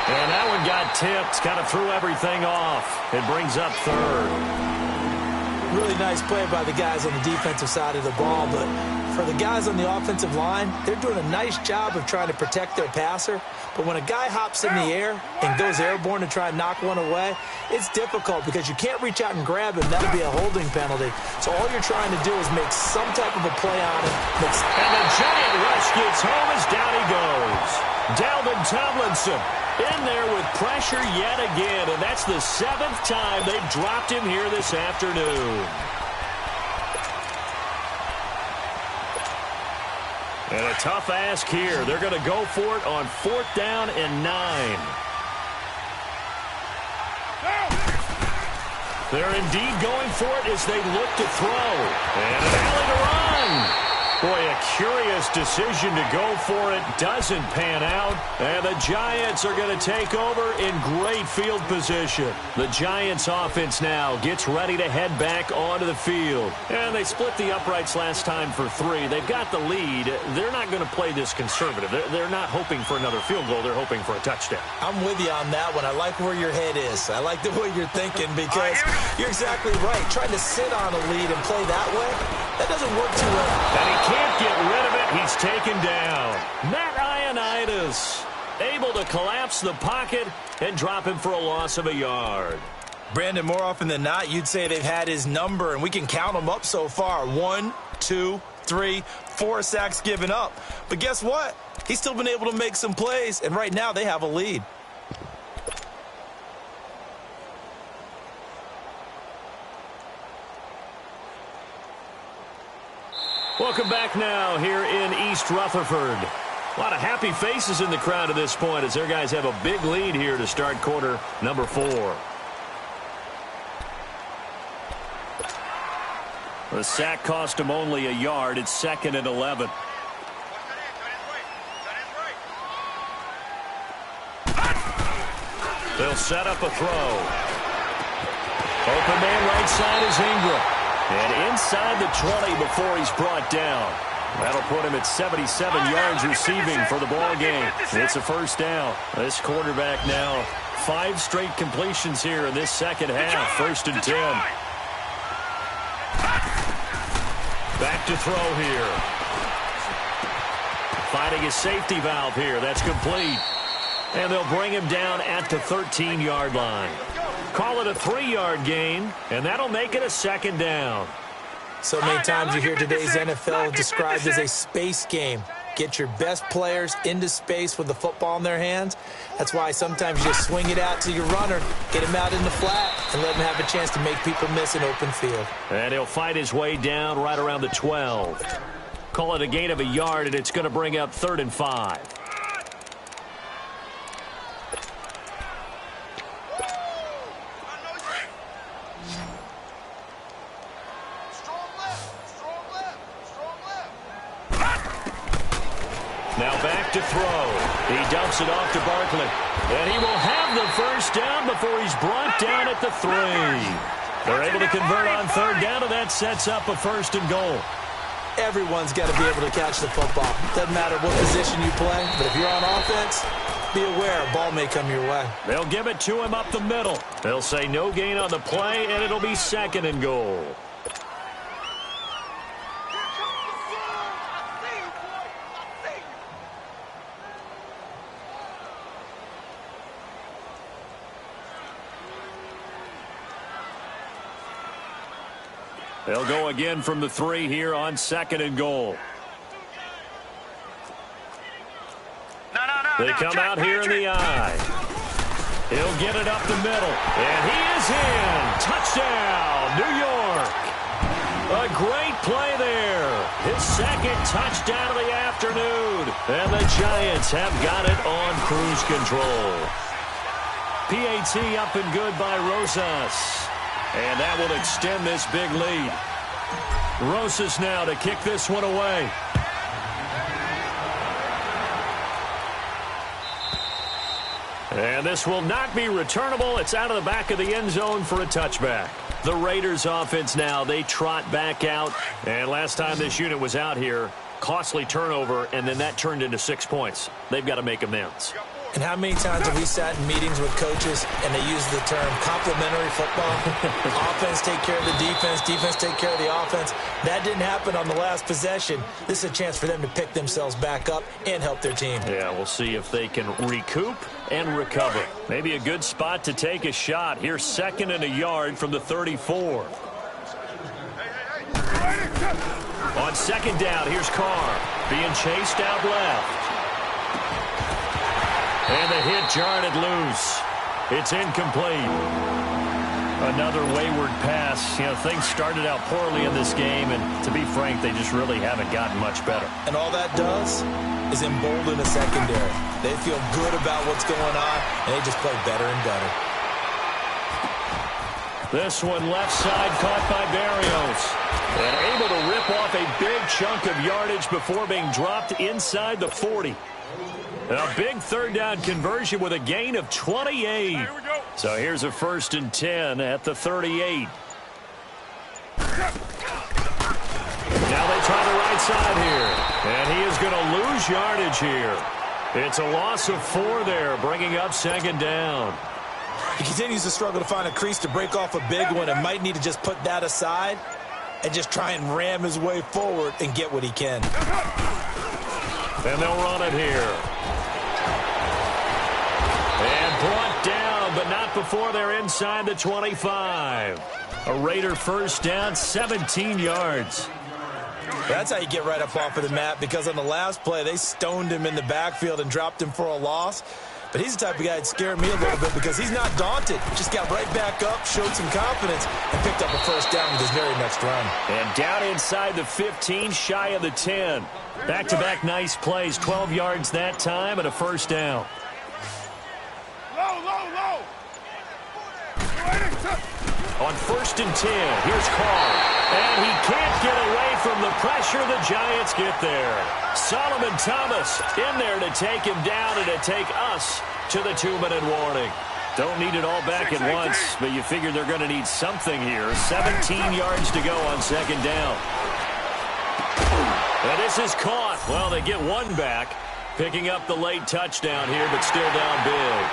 [SPEAKER 1] And that one got tipped, kind of threw everything off. It brings up 3rd.
[SPEAKER 2] Really nice play by the guys on the defensive side of the ball, but for the guys on the offensive line, they're doing a nice job of trying to protect their passer. But when a guy hops in the air and goes airborne to try and knock one away, it's difficult because you can't reach out and grab him. That'll be a holding penalty. So all you're trying to do is make some type of a play on him.
[SPEAKER 1] And the giant rush gets home as down he goes. Dalvin Tomlinson in there with pressure yet again, and that's the 7th time they've dropped him here this afternoon. And a tough ask here. They're going to go for it on 4th down and 9. They're indeed going for it as they look to throw. And an alley to run. Boy, a curious decision to go for it. Doesn't pan out. And the Giants are going to take over in great field position. The Giants offense now gets ready to head back onto the field. And they split the uprights last time for 3. They've got the lead. They're not going to play this conservative. They're not hoping for another field goal. They're hoping for a touchdown.
[SPEAKER 2] I'm with you on that one. I like where your head is. I like the way you're thinking because you're exactly right. Trying to sit on a lead and play that way, that doesn't work too well.
[SPEAKER 1] And he can't get rid of it. He's taken down. Matt Ioannidis able to collapse the pocket and drop him for a loss of a yard.
[SPEAKER 2] Brandon, more often than not, you'd say they've had his number, and we can count them up so far. 1, 2, 3, 4 sacks given up. But guess what? He's still been able to make some plays, and right now they have a lead.
[SPEAKER 1] Welcome back now here in East Rutherford. A lot of happy faces in the crowd at this point as their guys have a big lead here to start quarter number 4. The sack cost him only a yard. It's 2nd and 11. They'll set up a throw. Open man right side is Ingram. And inside the 20 before he's brought down. That'll put him at 77 yards receiving for the ball game. It's a 1st down. This quarterback now 5 straight completions here in this second half. 1st and 10. Back to throw here. Finding a safety valve here. That's complete. And they'll bring him down at the 13-yard line. Call it a 3-yard gain, and that'll make it a 2nd down.
[SPEAKER 2] So many times you hear today's NFL described as a space game. Get your best players into space with the football in their hands. That's why sometimes you just swing it out to your runner, get him out in the flat, and let him have a chance to make people miss an open field.
[SPEAKER 1] And he'll fight his way down right around the 12. Call it a gain of a yard, and it's going to bring up 3rd and 5. Now back to throw. He dumps it off to Barkley. And he will have the first down before he's brought down at the 3. They're able to convert on 3rd down, and that sets up a 1st and goal.
[SPEAKER 2] Everyone's got to be able to catch the football. Doesn't matter what position you play, but if you're on offense, be aware a ball may come your way.
[SPEAKER 1] They'll give it to him up the middle. They'll say no gain on the play, and it'll be 2nd and goal. They'll go again from the 3 here on 2nd and goal. They come out here in the eye. He'll get it up the middle. And he is in. Touchdown, New York. A great play there. His 2nd touchdown of the afternoon. And the Giants have got it on cruise control. PAT up and good by Rosas. And that will extend this big lead. Rosas now to kick this one away. And this will not be returnable. It's out of the back of the end zone for a touchback. The Raiders offense now, they trot back out. And last time this unit was out here, costly turnover, and then that turned into 6 points. They've got to make amends.
[SPEAKER 2] And how many times have we sat in meetings with coaches and they use the term complementary football? Offense take care of the defense, defense take care of the offense. That didn't happen on the last possession. This is a chance for them to pick themselves back up and help their team.
[SPEAKER 1] Yeah, we'll see if they can recoup and recover. Maybe a good spot to take a shot. Here's 2nd and a yard from the 34. On 2nd down, here's Carr being chased out left. And the hit jarred it loose. It's incomplete. Another wayward pass. You know, things started out poorly in this game, and to be frank, they just really haven't gotten much better.
[SPEAKER 2] And all that does is embolden the secondary. They feel good about what's going on, and they just play better and better.
[SPEAKER 1] This one left side caught by Barrios. And able to rip off a big chunk of yardage before being dropped inside the 40. A big 3rd down conversion with a gain of 28. So here's a 1st and 10 at the 38. Now they try the right side here. And he is going to lose yardage here. It's a loss of 4 there, bringing up 2nd down.
[SPEAKER 2] He continues to struggle to find a crease to break off a big one and might need to just put that aside and just try and ram his way forward and get what he can.
[SPEAKER 1] And they'll run it here. And brought down, but not before they're inside the 25. A Raider 1st down, 17 yards.
[SPEAKER 2] That's how you get right up off of the mat, because on the last play, they stoned him in the backfield and dropped him for a loss. But he's the type of guy that scared me a little bit because he's not daunted. Just got right back up, showed some confidence, and picked up a 1st down with his very next run.
[SPEAKER 1] And down inside the 15, shy of the 10. Back-to-back nice plays, 12 yards that time and a 1st down.
[SPEAKER 3] Low.
[SPEAKER 1] On 1st and 10, here's Carr. And he can't get away from the pressure. The Giants get there. Solomon Thomas in there to take him down and to take us to the 2-minute warning. Don't need it all back at once, but you figure they're going to need something here. 17 yards to go on 2nd down. And this is caught. Well, they get one back, picking up the late touchdown here, but still down big.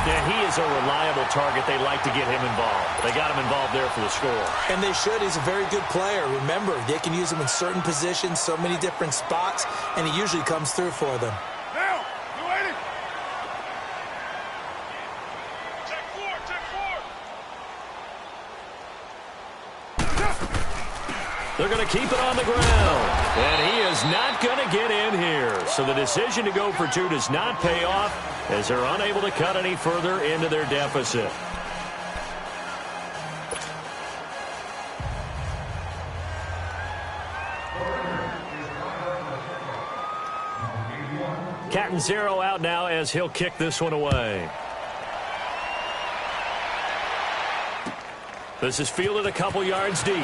[SPEAKER 1] Yeah, he is a reliable target. They like to get him involved. They got him involved there for the score.
[SPEAKER 2] And they should. He's a very good player. Remember, they can use him in certain positions, so many different spots, and he usually comes through for them.
[SPEAKER 3] Now, you waiting? Check 4.
[SPEAKER 1] They're going to keep it on the ground. And he is not going to get in here. So the decision to go for two does not pay off as they're unable to cut any further into their deficit. Catanzaro out now as he'll kick this one away. This is fielded a couple yards deep.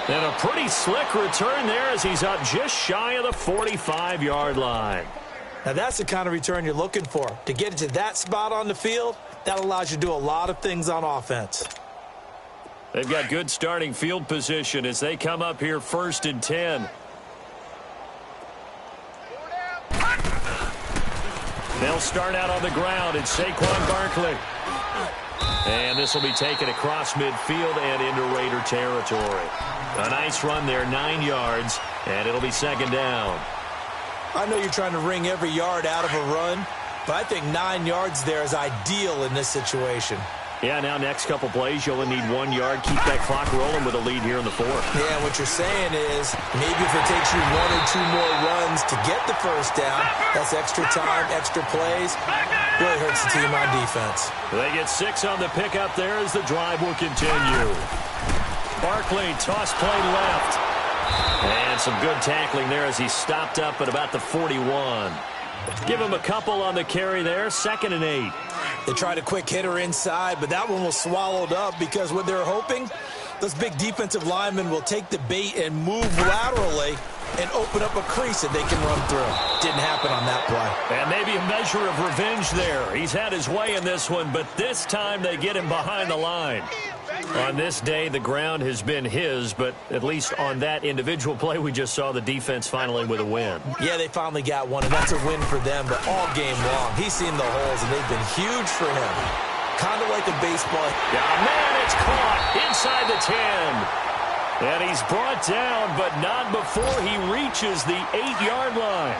[SPEAKER 1] And a pretty slick return there as he's up just shy of the 45-yard line.
[SPEAKER 2] Now that's the kind of return you're looking for. To get it to that spot on the field, that allows you to do a lot of things on offense.
[SPEAKER 1] They've got good starting field position as they come up here 1st and 10. They'll start out on the ground. It's Saquon Barkley. And this will be taken across midfield and into Raider territory. A nice run there, 9 yards, and it'll be 2nd down.
[SPEAKER 2] I know you're trying to wring every yard out of a run, but I think 9 yards there is ideal in this situation.
[SPEAKER 1] Yeah, now next couple plays, you'll only need 1 yard. Keep that clock rolling with a lead here in the 4th.
[SPEAKER 2] Yeah, what you're saying is maybe if it takes you 1 or 2 more runs to get the 1st down, that's extra time, extra plays. Really hurts the team on defense.
[SPEAKER 1] They get 6 on the pickup there as the drive will continue. Barkley, toss play left. And some good tackling there as he stopped up at about the 41. Give him a couple on the carry there, 2nd and 8.
[SPEAKER 2] They tried a quick hitter inside, but that one was swallowed up because what they're hoping, those big defensive linemen will take the bait and move laterally and open up a crease that they can run through. Didn't happen on that play.
[SPEAKER 1] And maybe a measure of revenge there. He's had his way in this one, but this time they get him behind the line. On this day, the ground has been his, but at least on that individual play, we just saw the defense finally with a win.
[SPEAKER 2] Yeah, they finally got one, and that's a win for them, but all game long, he's seen the holes, and they've been huge for him. Kind of like a baseball.
[SPEAKER 1] Yeah, man, it's caught inside the 10. And he's brought down, but not before he reaches the 8-yard line.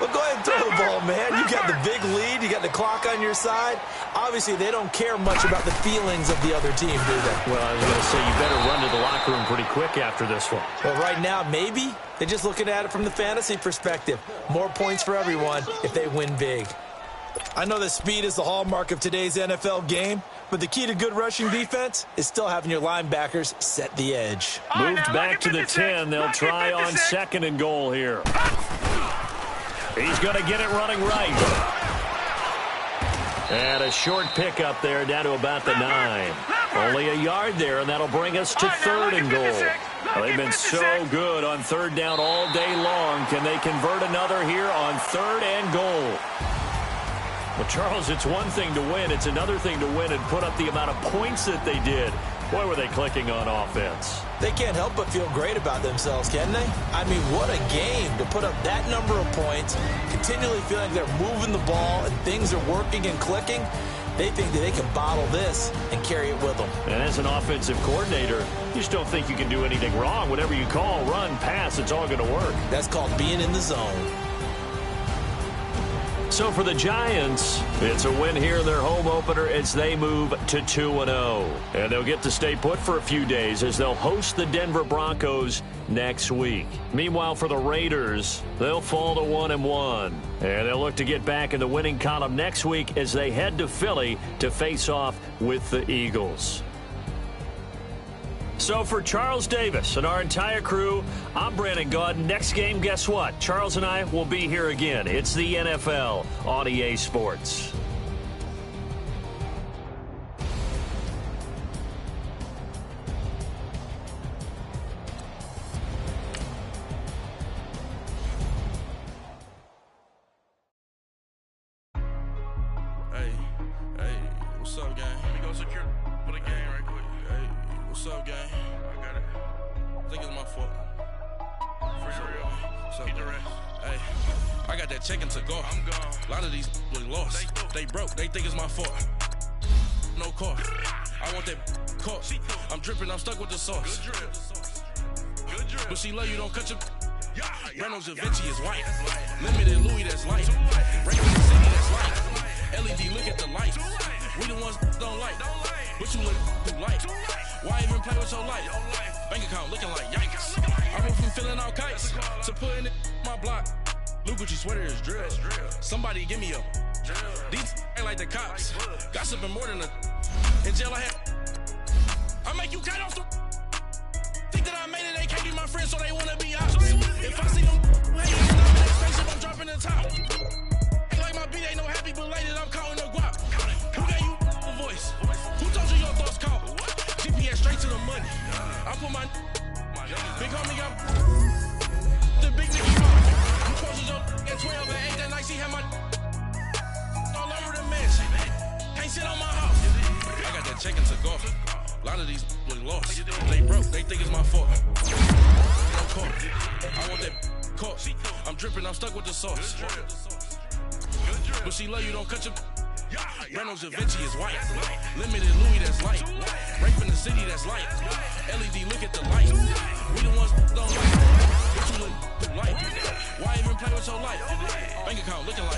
[SPEAKER 2] Well, go ahead and throw the ball, man. You got the big lead. You got the clock on your side. Obviously, they don't care much about the feelings of the other team, do they?
[SPEAKER 1] Well, I was going to say, you better run to the locker room pretty quick after this one.
[SPEAKER 2] Well, right now, maybe. They're just looking at it from the fantasy perspective. More points for everyone if they win big. I know that speed is the hallmark of today's NFL game, but the key to good rushing defense is still having your linebackers set the edge.
[SPEAKER 1] Moved back to the 10. They'll try on 2nd and goal here. He's going to get it running right. And a short pickup there down to about the 9. Only a yard there, and that'll bring us to 3rd and goal. Well, they've been so good on 3rd down all day long. Can they convert another here on 3rd and goal? Well, Charles, it's one thing to win. It's another thing to win and put up the amount of points that they did. Boy, were they clicking on offense.
[SPEAKER 2] They can't help but feel great about themselves, can they? I mean, what a game to put up that number of points, continually feeling like they're moving the ball and things are working and clicking. They think that they can bottle this and carry it with them.
[SPEAKER 1] And as an offensive coordinator, you just don't think you can do anything wrong. Whatever you call, run, pass, it's all going to work.
[SPEAKER 2] That's called being in the zone.
[SPEAKER 1] So for the Giants, it's a win here in their home opener as they move to 2-0. And they'll get to stay put for a few days as they'll host the Denver Broncos next week. Meanwhile, for the Raiders, they'll fall to 1-1. And they'll look to get back in the winning column next week as they head to Philly to face off with the Eagles. So for Charles Davis and our entire crew, I'm Brandon Gaudin. Next game, guess what? Charles and I will be here again. It's the NFL on EA Sports.
[SPEAKER 4] Hey, what's up, gang? Let me go secure for the game right quick. Hey, what's up, gang? I got it. I think it's my fault. For real. What's up, man? Hey, I got that chicken to go. I'm gone. A lot of these look lost. They broke. They think it's my fault. No car. I want that caught. I'm dripping. I'm stuck with the sauce. Good drip. Good drip. But she love you. Don't cut your. Reynolds Da Vinci is white. Limited Louis, that's light. Breaking the city, that's light. LED, look at the lights. We the ones don't like. But you look too light. Why even play with your life? Bank account looking like yikes. I went from feeling all kites to putting it in my block. Blue Gucci sweater is drill. Somebody give me a. These ain't like the cops. Gossiping more than a. In jail I had. I make you cut off the. Think that I made it, they can't be my friends, so they wanna be out. If I see them hating, I'm in spaceship, I'm dropping the top. Ain't like my beat, ain't no happy belated, I'm counting the guap. Who gave you a voice? Who told you your thoughts count? GPS straight to the money. I put my big homie got the big nigga mouth. You posted your at 12 and 8 that night, she had my all over the mansion. Can't sit on my house. I got that chicken to go. A lot of these look lost. They broke, they think it's my fault. No caught. I want that caught. I'm dripping, I'm stuck with the sauce. But she love you, don't cut your. Reynolds Da Vinci is white. Limited Louis, that's light. Rape in the city, that's light. LED, look at the light. We the ones don't like. But you look too light. Why even play with your life? Bank account looking like